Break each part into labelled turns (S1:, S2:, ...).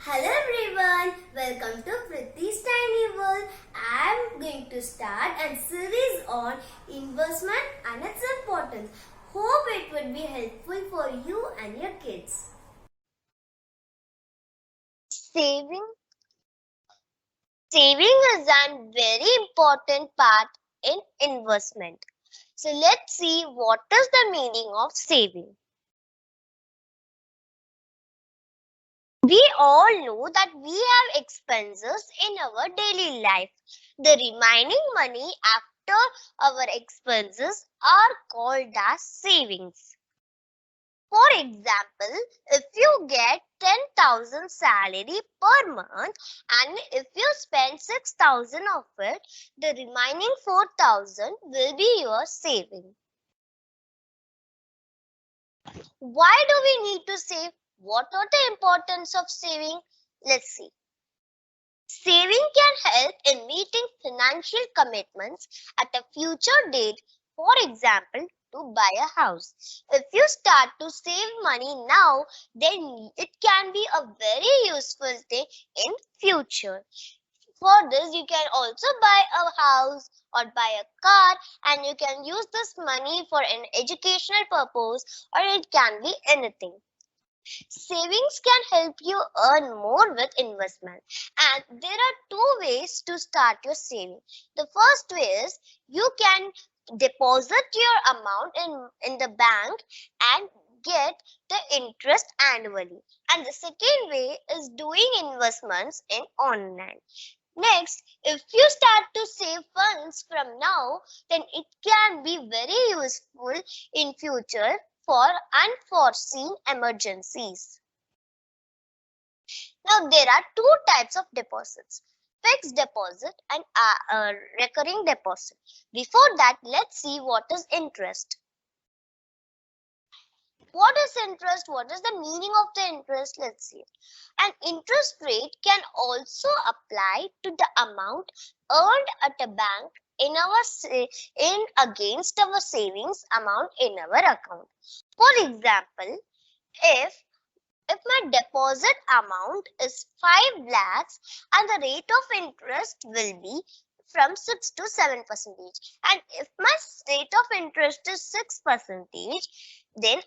S1: Hello everyone, welcome to Prithi's Tiny World. I am going to start a series on investment and its importance. Hope it would be helpful for you and your kids.
S2: Saving is a very important part in investment. So let's see what is the meaning of saving. We all know that we have expenses in our daily life. The remaining money after our expenses are called as savings. For example, if you get 10,000 salary per month and if you spend 6,000 of it, the remaining 4,000 will be your saving. Why do we need to save? What are the importance of saving? Let's see. Saving can help in meeting financial commitments at a future date. For example, to buy a house. If you start to save money now, then it can be a very useful thing in future. For this, you can also buy a house or buy a car, and you can use this money for an educational purpose, or it can be anything. Savings can help you earn more with investment, and there are two ways to start your saving. The first way is you can deposit your amount in the bank and get the interest annually, and the second way is doing investments in online. Next, if you start to save funds from now, then it can be very useful in future for unforeseen emergencies. Now, there are two types of deposits: fixed deposit and recurring deposit. Before that, let's see what is interest. What is interest? What is the meaning of the interest? Let's see. An interest rate can also apply to the amount earned at a bank in against our savings amount in our account. For example, if my deposit amount is 5 lakhs and the rate of interest will be from 6 to 7%, and if my rate of interest is 6%, then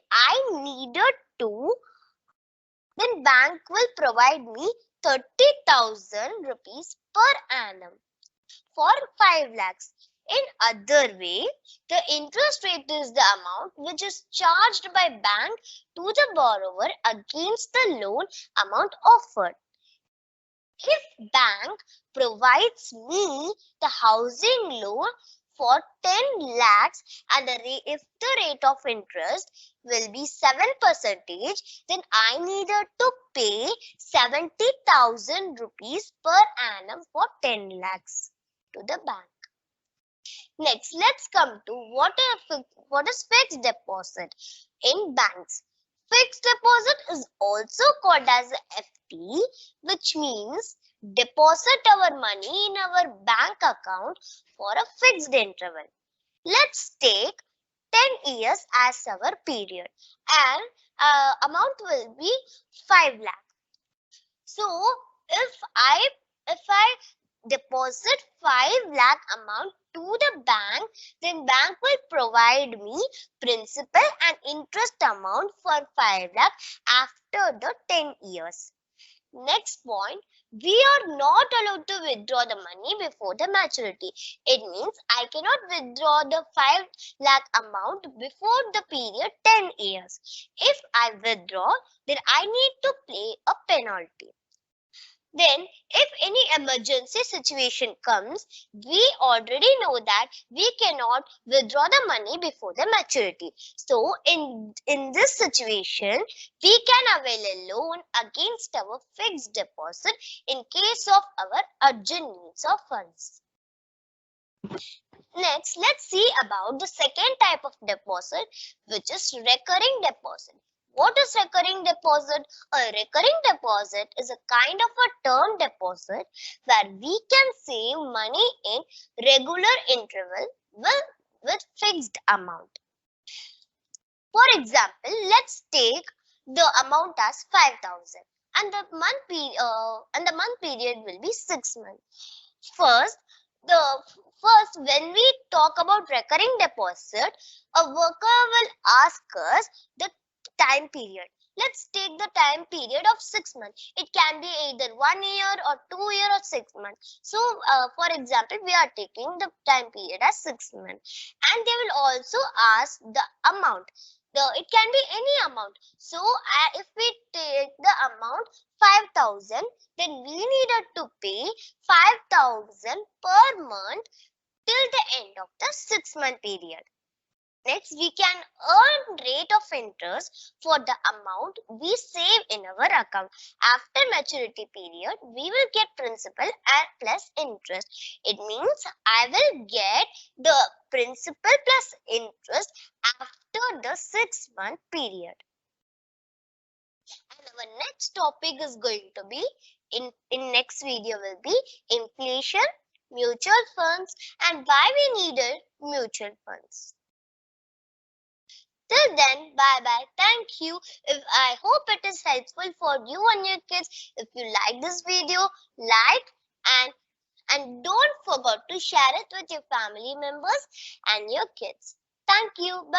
S2: then bank will provide me 30,000 rupees per annum for 5 lakhs. In other way, the interest rate is the amount which is charged by bank to the borrower against the loan amount offered. If bank provides me the housing loan for 10 lakhs and if the rate of interest will be 7%, then I needed to pay 70,000 rupees per annum for 10 lakhs to the bank. Next, let's come to what is fixed deposit in banks. Fixed deposit is also called as FD, which means deposit our money in our bank account for a fixed interval. Let's take 10 years as our period, and amount will be 5 lakh. So if I deposit 5 lakh amount to the bank, then bank will provide me principal and interest amount for 5 lakh after the 10 years. Next point, we are not allowed to withdraw the money before the maturity. It means I cannot withdraw the 5 lakh amount before the period 10 years. If I withdraw, then I need to pay a penalty. Then, if any emergency situation comes, we already know that we cannot withdraw the money before the maturity. So, in this situation, we can avail a loan against our fixed deposit in case of our urgent needs of funds. Next, let's see about the second type of deposit, which is recurring deposit. What is recurring deposit? A recurring deposit is a kind of a term deposit where we can save money in regular interval with fixed amount. For example, let's take the amount as 5,000 and the month period will be 6 months. First, when we talk about recurring deposit, a worker will ask us the time period. Let's take the time period of 6 months. It can be either 1 year or 2 year or 6 months. So, for example, we are taking the time period as 6 months, and they will also ask the amount. It can be any amount. So, if we take the amount 5,000, then we needed to pay 5,000 per month till the end of the 6 month period. Next, we can earn rate of interest for the amount we save in our account. After maturity period, we will get principal and plus interest. It means I will get the principal plus interest after the 6 month period. And our next topic is going to be in next video will be inflation, mutual funds, and why we needed mutual funds. Till then, bye bye. Thank you. I hope it is helpful for you and your kids. If you like this video, like and don't forget to share it with your family members and your kids. Thank you. Bye.